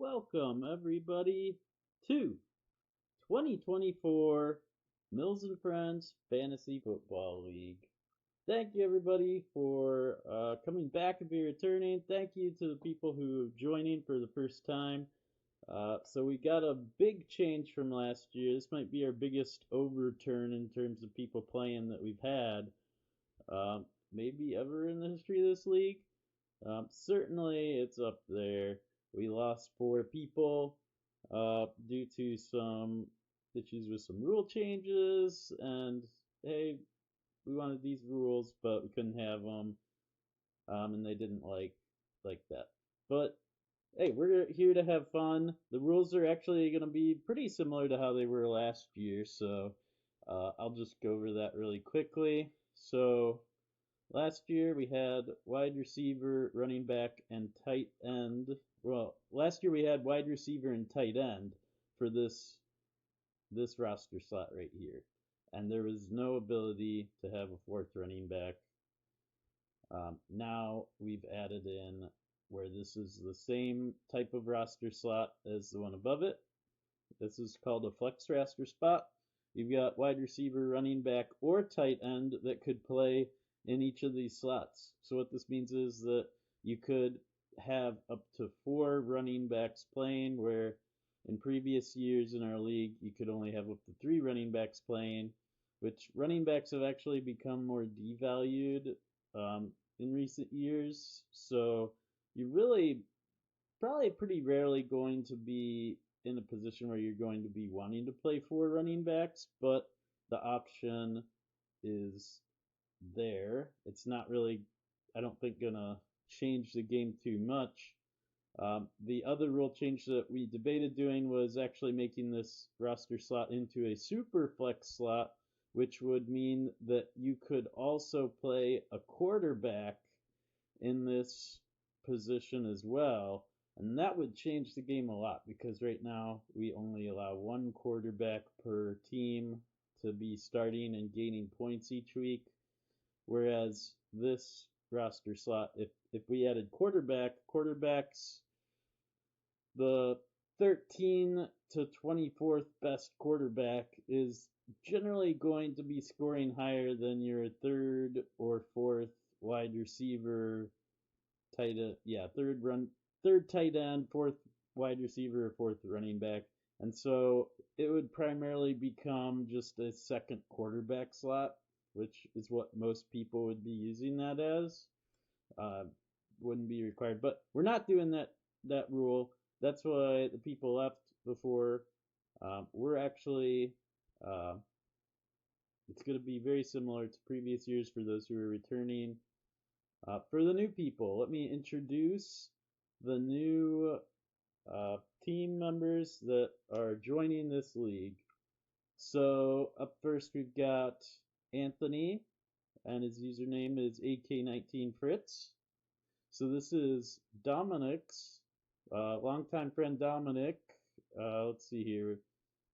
Welcome, everybody, to 2024 Mills and Friends Fantasy Football League. Thank you, everybody, for coming back and be returning. Thank you to the people who are joining for the first time. So we got a big change from last year. This might be our biggest overturn in terms of people playing that we've had, maybe ever in the history of this league. Certainly, it's up there. We lost 4 people due to some issues with some rule changes, and hey, we wanted these rules, but we couldn't have them, and they didn't like that. But hey, we're here to have fun. The rules are actually going to be pretty similar to how they were last year, so I'll just go over that really quickly. So last year we had wide receiver, running back, and tight end. Well, last year we had wide receiver and tight end for this roster slot right here, and there was no ability to have a fourth running back. Now we've added in where this is the same type of roster slot as the one above it. This is called a flex roster spot. You've got wide receiver, running back, or tight end that could play in each of these slots. So what this means is that you could have up to 4 running backs playing, where in previous years in our league you could only have up to 3 running backs playing, which running backs have actually become more devalued in recent years. So you're really probably pretty rarely going to be in a position where you're going to be wanting to play 4 running backs, but the option is there. It's not really, I don't think, gonna change the game too much. The other rule change that we debated doing was actually making this roster slot into a super flex slot, which would mean that you could also play a quarterback in this position as well. And that would change the game a lot, because right now we only allow 1 quarterback per team to be starting and gaining points each week. Whereas this roster slot, if we added quarterbacks, the 13 to 24th best quarterback is generally going to be scoring higher than your 3rd or 4th wide receiver, third tight end, 4th wide receiver, or 4th running back. And so it would primarily become just a second quarterback slot, which is what most people would be using that as. Wouldn't be required, but we're not doing that rule. That's why the people left before. We're actually, it's going to be very similar to previous years for those who are returning. For the new people, let me introduce the new team members that are joining this league. So up first we've got Anthony, and his username is AK19Fritz. So this is Dominic's longtime friend Dominic. Let's see here,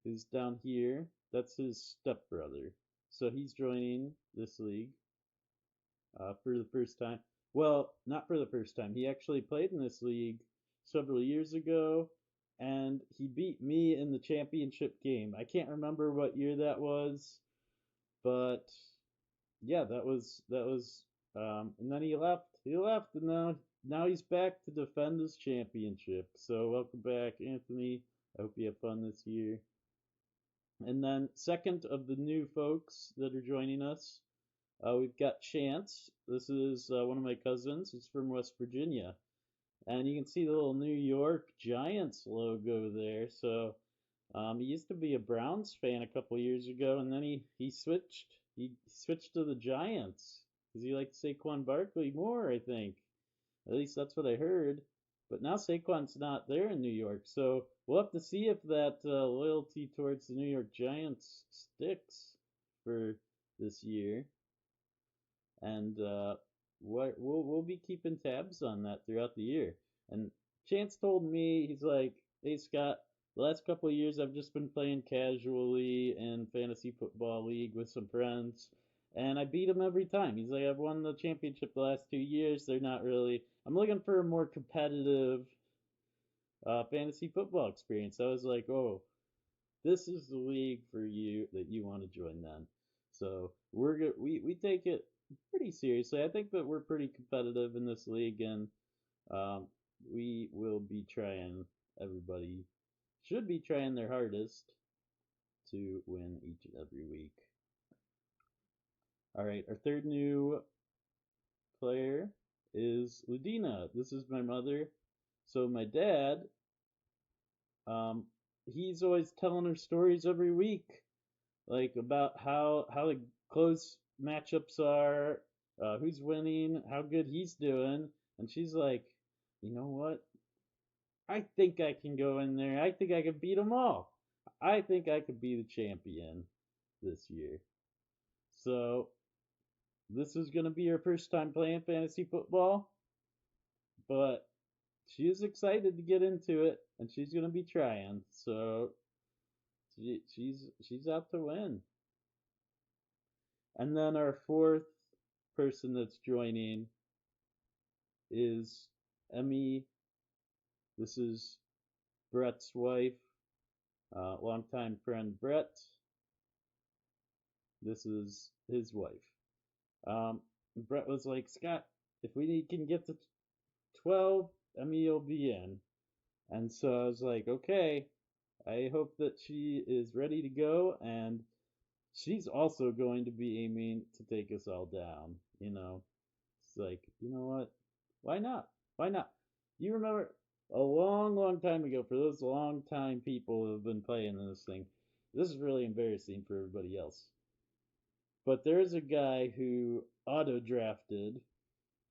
is down here. That's his stepbrother. So he's joining this league for the first time. Well, not for the first time. He actually played in this league several years ago, and he beat me in the championship game. I can't remember what year that was, but yeah, that was and then he left, and now he's back to defend his championship. So welcome back, Anthony. I hope you have fun this year. And then second of the new folks that are joining us, we've got Chance. This is one of my cousins. He's from West Virginia, and you can see the little New York Giants logo there. So he used to be a Browns fan a couple years ago, and then he switched to the Giants because he liked Saquon Barkley more, I think. At least that's what I heard. But now Saquon's not there in New York, so we'll have to see if that loyalty towards the New York Giants sticks for this year. And we'll be keeping tabs on that throughout the year. And Chance told me, he's like, hey Scott, the last couple of years I've just been playing casually in fantasy football league with some friends, and I beat him every time. He's like, I've won the championship the last 2 years. They're not really. I'm looking for a more competitive fantasy football experience. I was like, oh, this is the league for you that you want to join then. So we're good. We take it pretty seriously. I think that we're pretty competitive in this league, and um, we will be trying. Everybody should be trying their hardest to win each and every week. All right, our third new player is Ludina. This is my mother. So my dad, um, he's always telling her stories every week, like about how the close matchups are, who's winning, how good he's doing, and she's like, you know what? I think I can go in there. I think I can beat them all. I think I could be the champion this year. So this is gonna be her first time playing fantasy football, but she is excited to get into it, and she's gonna be trying. So she's out to win. And then our fourth person that's joining is Emmy. This is Brett's wife, longtime friend Brett. This is his wife. Brett was like, Scott, if we can get to 12, Emmy will be in. And so I was like, okay, I hope that she is ready to go, and she's also going to be aiming to take us all down. It's like, you know what? Why not? Why not? You remember a long, long time ago, for those long time people who have been playing this thing, this is really embarrassing for everybody else. But there's a guy who auto drafted,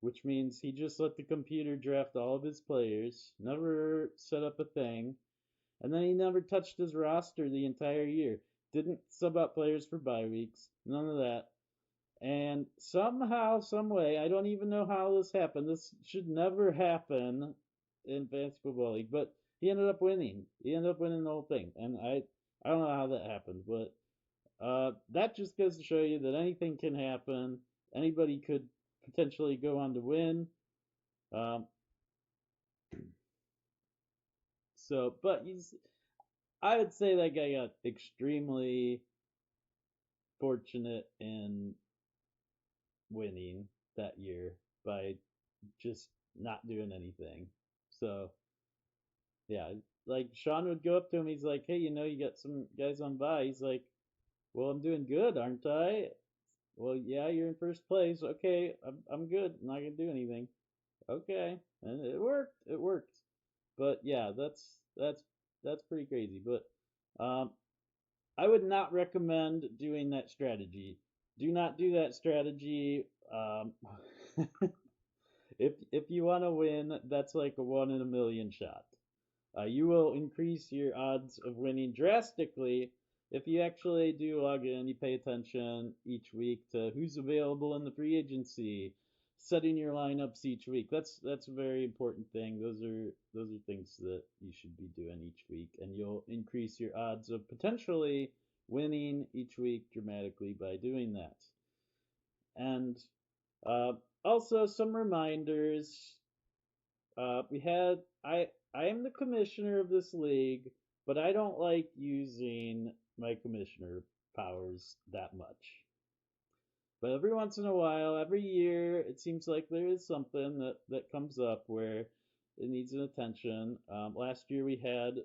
which means he just let the computer draft all of his players, never set up a thing, and then he never touched his roster the entire year. Didn't sub out players for bye weeks, none of that. And somehow, some way, I don't even know how this happened. This should never happen in fantasy football league, but he ended up winning. He ended up winning the whole thing, and I don't know how that happened, but that just goes to show you that anything can happen. Anybody could potentially go on to win. Um, but I would say that guy got extremely fortunate in winning that year by just not doing anything. So yeah, like Sean would go up to him. He's like, "Hey, you got some guys on bye." He's like, "Well, I'm doing good, aren't I?" "Well, yeah, you're in first place. Okay, I'm good. I'm not gonna do anything." Okay, and it worked. It worked. But yeah, that's pretty crazy. But I would not recommend doing that strategy. Do not do that strategy. If you want to win, that's like a 1 in a million shot. You will increase your odds of winning drastically if you actually do log in, you pay attention each week to who's available in the free agency, setting your lineups each week. That's a very important thing. Those are things that you should be doing each week, and you'll increase your odds of potentially winning each week dramatically by doing that. And uh, also some reminders. We had I am the commissioner of this league, but I don't like using my commissioner powers that much. But every once in a while, every year, it seems like there is something that comes up where it needs an attention. Last year we had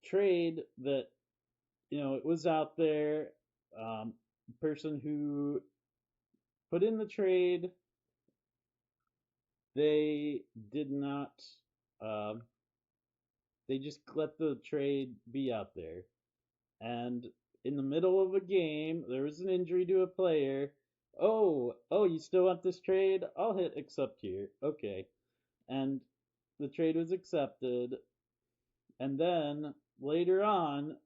trade that it was out there. Person who put in the trade, they did not. Um, they just let the trade be out there. And in the middle of a game, there was an injury to a player. Oh, you still want this trade? I'll hit accept here. Okay. And the trade was accepted. And then later on,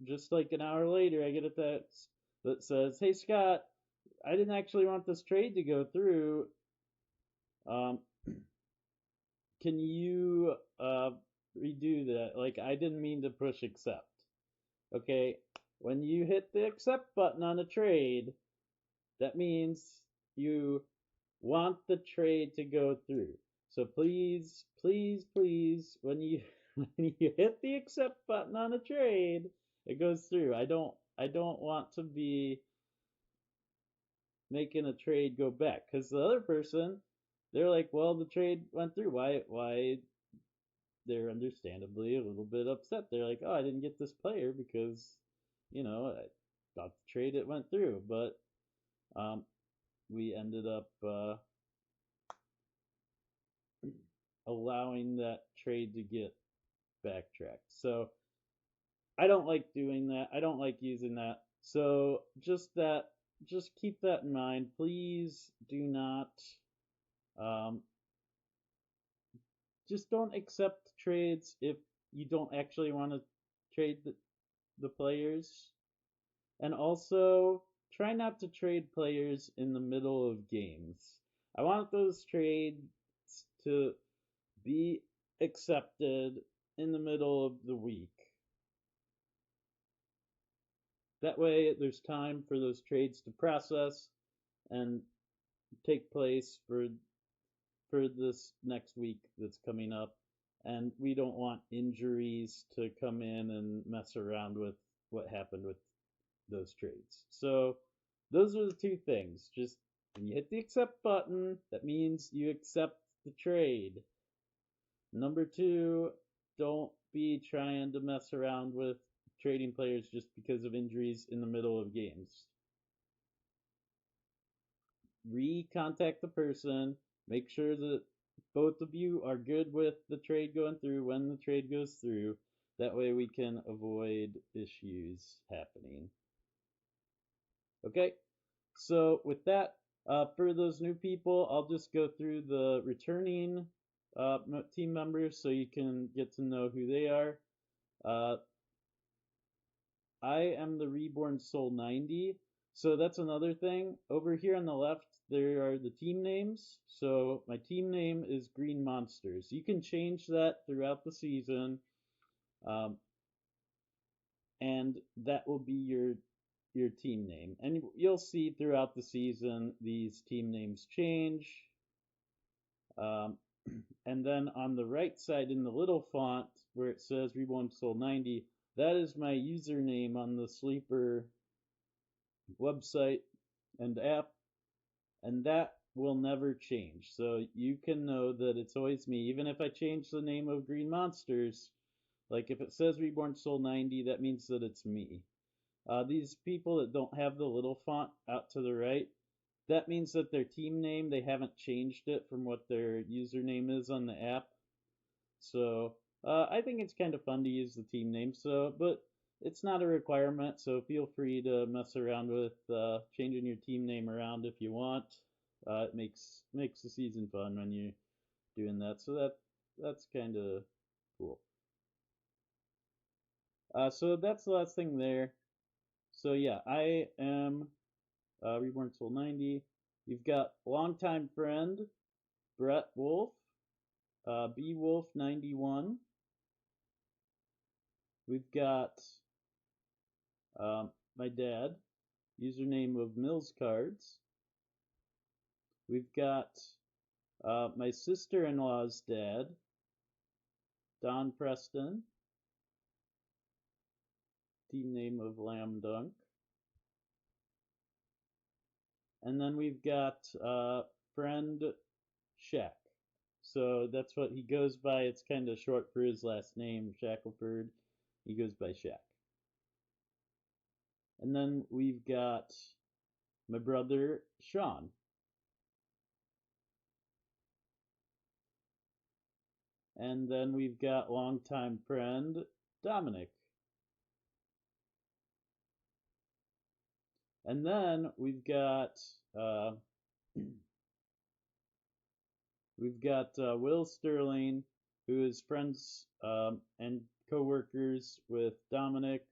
just like an hour later, I get a text that says, "Hey Scott, I didn't actually want this trade to go through. Um, can you redo that? Like, I didn't mean to push accept." Okay, when you hit the accept button on a trade, that means you want the trade to go through. So please, please, please, when you when you hit the accept button on a trade, it goes through. I don't want to be making a trade go back because the other person, they're like, well, the trade went through. Why? They're understandably a little bit upset. They're like, oh, I didn't get this player because, I thought the trade it went through, but um, we ended up allowing that trade to get backtracked. So I don't like doing that. I don't like using that. So just keep that in mind. Please do not, um, just don't accept trades if you don't actually want to trade the players. And also, try not to trade players in the middle of games. I want those trades to be accepted in the middle of the week. That way, there's time for those trades to process and take place for this next week that's coming up. And we don't want injuries to come in and mess around with what happened with those trades. So those are the two things. Just when you hit the accept button, that means you accept the trade. Number two, don't be trying to mess around with trading players just because of injuries in the middle of games. Recontact the person, make sure that both of you are good with the trade going through when the trade goes through. That way we can avoid issues happening. Okay, so with that, for those new people, I'll just go through the returning team members so you can get to know who they are. Uh, I am the Reborn Soul 90. So that's another thing. Over here on the left, there are the team names. So my team name is Green Monsters. You can change that throughout the season, um, and that will be your team name. And you'll see throughout the season these team names change. Um, and then on the right side in the little font where it says Reborn Soul 90, that is my username on the Sleeper website and app, and that will never change. So you can know that it's always me, even if I change the name of Green Monsters. Like if it says Reborn Soul 90, that means that it's me. These people that don't have the little font out to the right, that means that their team name, they haven't changed it from what their username is on the app. So I think it's kind of fun to use the team name. So, but it's not a requirement. So feel free to mess around with changing your team name around if you want. It makes the season fun when you're doing that. So that's kind of cool. So that's the last thing there. So yeah, I am Reborn Soul 90. You've got longtime friend Brett Wolf, B Wolf 91. We've got my dad, username of Mills Cards. We've got my sister-in-law's dad, Don Preston, team name of Lamb Dunk. And then we've got friend Shaq. So that's what he goes by. It's kind of short for his last name, Shackelford. He goes by Shaq. And then we've got my brother Sean. And then we've got longtime friend Dominic. And then uh, we've got Will Sterling, who is friends and co-workers with Dominic,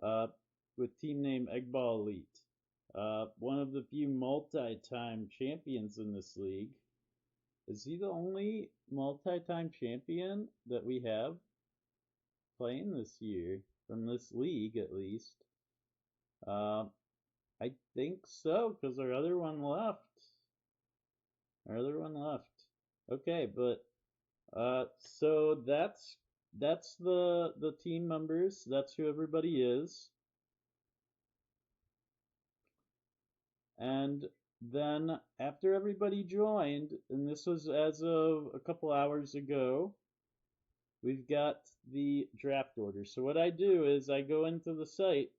uh, with team name Eggball Elite. One of the few multi-time champions in this league. Is he the only multi-time champion that we have playing this year from this league, at least? Uh, I think so, because our other one left. Our other one left. Okay, but so that's the team members. That's who everybody is. And then after everybody joined, and this was as of a couple hours ago, we've got the draft order. So what I do is I go into the site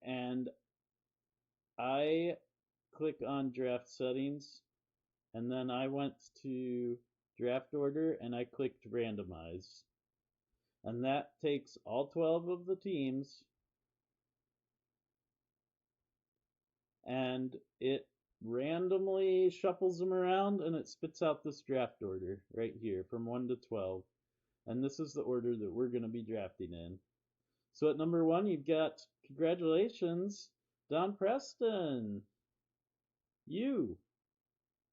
and I click on draft settings, and then I went to draft order and I clicked randomize. And that takes all 12 of the teams and it randomly shuffles them around and it spits out this draft order right here from 1 to 12. And this is the order that we're going to be drafting in. So at number 1, you've got, congratulations, Don Preston. You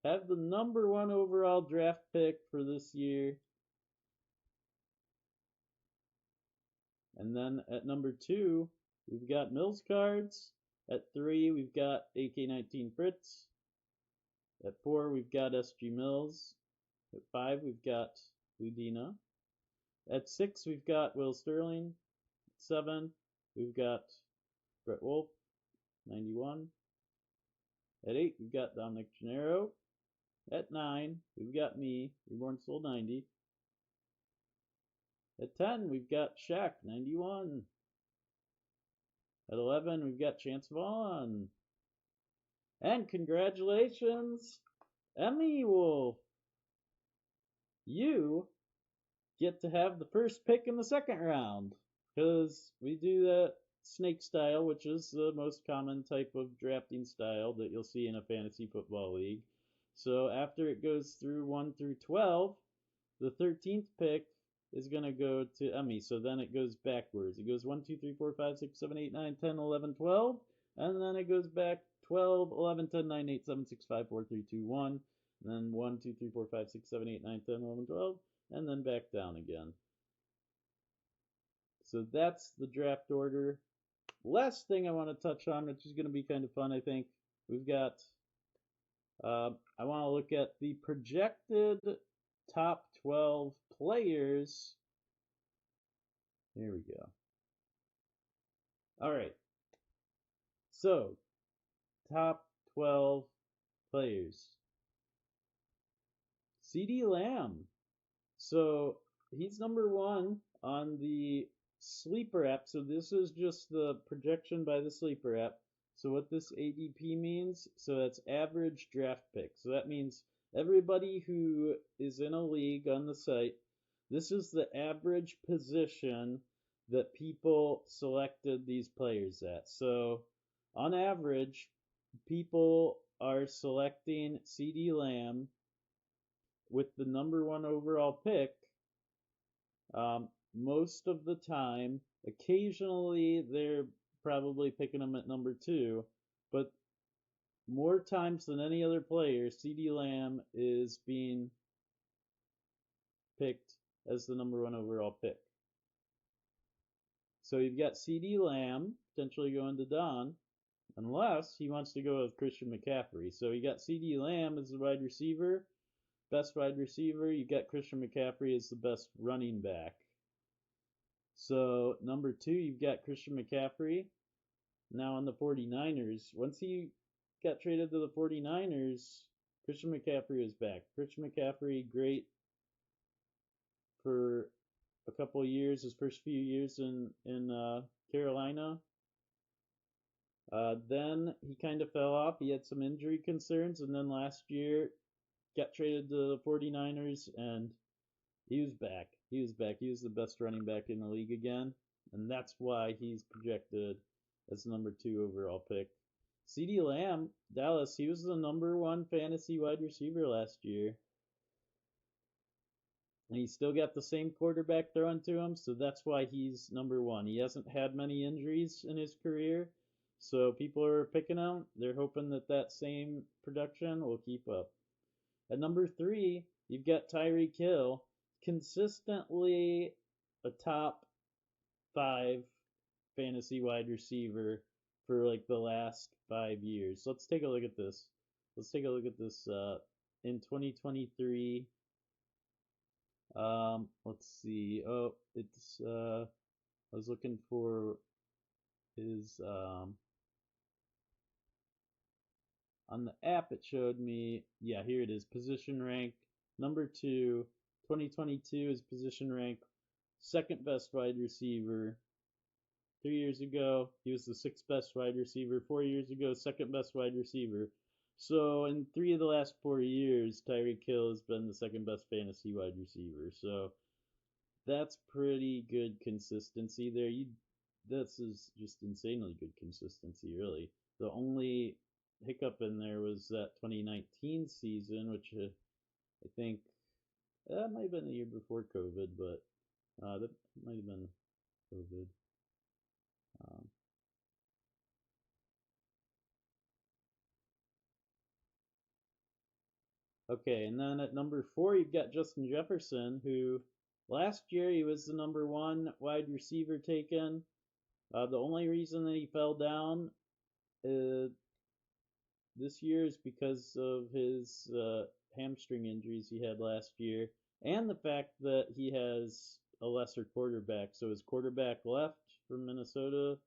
have the number 1 overall draft pick for this year. And then at number 2, we've got Mills cards. At 3, we've got AK-19 Fritz. At 4, we've got SG Mills. At 5, we've got Udina. At 6, we've got Will Sterling. At 7, we've got Brett Wolf, 91. At 8, we've got Dominic Gennaro. At 9, we've got me, Reborn Soul 90. At 10, we've got Shaq, 91. At 11, we've got Chance Vaughn. And congratulations, Emmy Wolf. You get to have the first pick in the second round, because we do that snake style, which is the most common type of drafting style that you'll see in a fantasy football league. So after it goes through 1 through 12, the 13th pick is going to go to Emmy. So then it goes backwards. It goes 1, 2, 3, 4, 5, 6, 7, 8, 9, 10, 11, 12. And then it goes back 12, 11, 10, 9, 8, 7, 6, 5, 4, 3, 2, 1. And then 1, 2, 3, 4, 5, 6, 7, 8, 9, 10, 11, 12. And then back down again. So that's the draft order. Last thing I want to touch on, which is going to be kind of fun, I think, we've got, I want to look at the projected top 12 players. Here we go. All right. So, top 12 players. CeeDee Lamb. So, he's number 1 on the Sleeper app. So, this is just the projection by the Sleeper app. So, what this ADP means, so that's average draft pick. So, that means everybody who is in a league on the site, this is the average position that people selected these players at. So, on average, people are selecting CeeDee Lamb with the number 1 overall pick most of the time. Occasionally, they're probably picking him at number 2, but more times than any other player, CeeDee Lamb is being picked as the number 1 overall pick. So you've got CeeDee Lamb potentially going to Don, unless he wants to go with Christian McCaffrey. So you got CeeDee Lamb as the wide receiver, best wide receiver. You got Christian McCaffrey as the best running back. So number 2, you've got Christian McCaffrey. Now on the 49ers, once he got traded to the 49ers, Christian McCaffrey is back. Christian McCaffrey, great for a couple of years, his first few years in Carolina. Then he kind of fell off. He had some injury concerns, and then last year got traded to the 49ers, and he was back. He was back. He was the best running back in the league again, and that's why he's projected as the number 2 overall pick. CeeDee Lamb, Dallas, he was the number 1 fantasy wide receiver last year. And he's still got the same quarterback throwing to him, so that's why he's number 1. He hasn't had many injuries in his career, so people are picking him. They're hoping that that same production will keep up. At number 3, you've got Tyreek Hill, consistently a top 5 fantasy wide receiver for like the last 5 years. Let's take a look at this. Let's take a look at this in 2023. Let's see. Oh, it's I was looking for his on the app. It showed me. Yeah, here it is. Position rank number 2. 2022 is position rank second best wide receiver. 3 years ago, he was the sixth best wide receiver. 4 years ago, second best wide receiver. So in 3 of the last 4 years, Tyreek Hill has been the second best fantasy wide receiver. So that's pretty good consistency there. This is just insanely good consistency, really. The only hiccup in there was that 2019 season, which I think that might have been the year before COVID, but that might have been COVID. Um, okay, and then at number 4, you've got Justin Jefferson, who last year he was the number 1 wide receiver taken. The only reason that he fell down uh, this year is because of his hamstring injuries he had last year, and the fact that he has a lesser quarterback. So his quarterback left from Minnesota.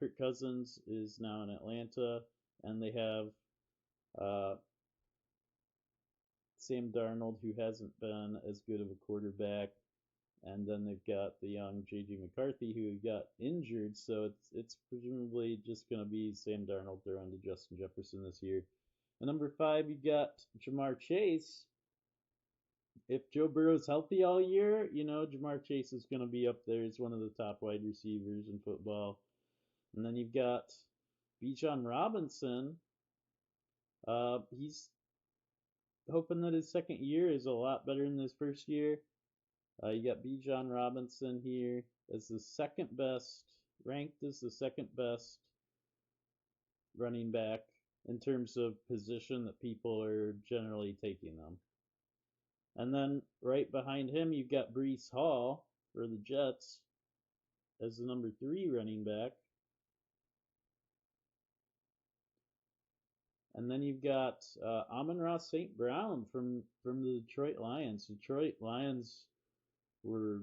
Kirk Cousins is now in Atlanta, and they have uh, Sam Darnold, who hasn't been as good of a quarterback, and then they've got the young J.J. McCarthy, who got injured. So it's presumably just going to be Sam Darnold throwing to Justin Jefferson this year. And number 5, you got Jamar Chase. If Joe Burrow's healthy all year, Jamar Chase is going to be up there as one of the top wide receivers in football. And then you've got Bijan Robinson. He's hoping that his second year is a lot better than his first year. You got Bijan Robinson here as the second best, ranked as the second best running back in terms of position that people are generally taking them. And then right behind him, you've got Breece Hall for the Jets as the number 3 running back. And then you've got Amon-Ra St. Brown from the Detroit Lions. Detroit Lions were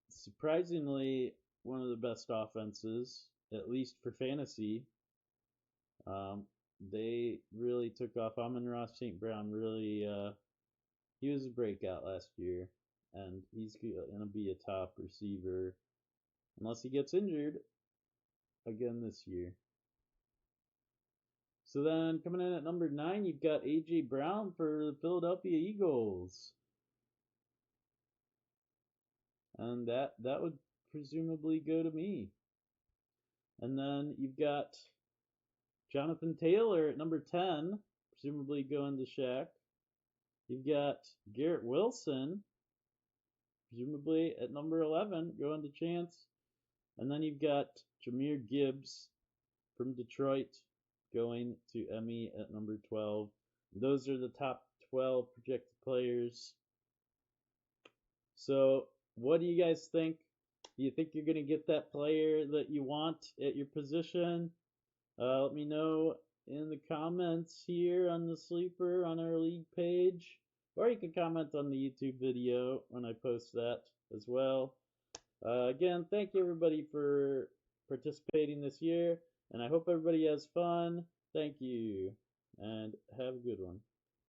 surprisingly one of the best offenses, at least for fantasy. They really took off. Amon-Ra St. Brown really, he was a breakout last year, and he's going to be a top receiver unless he gets injured again this year. So then coming in at number 9, you've got A.J. Brown for the Philadelphia Eagles. And that would presumably go to me. And then you've got Jonathan Taylor at number 10, presumably going to Shaq. You've got Garrett Wilson, presumably at number 11, going to Chance. And then you've got Jahmyr Gibbs from Detroit going to Emmy at number 12. Those are the top 12 projected players. So, what do you guys think? Do you think you're going to get that player that you want at your position? Let me know in the comments here on the Sleeper on our league page, or you can comment on the YouTube video when I post that as well. Again, thank you everybody for participating this year, and I hope everybody has fun. Thank you, and have a good one.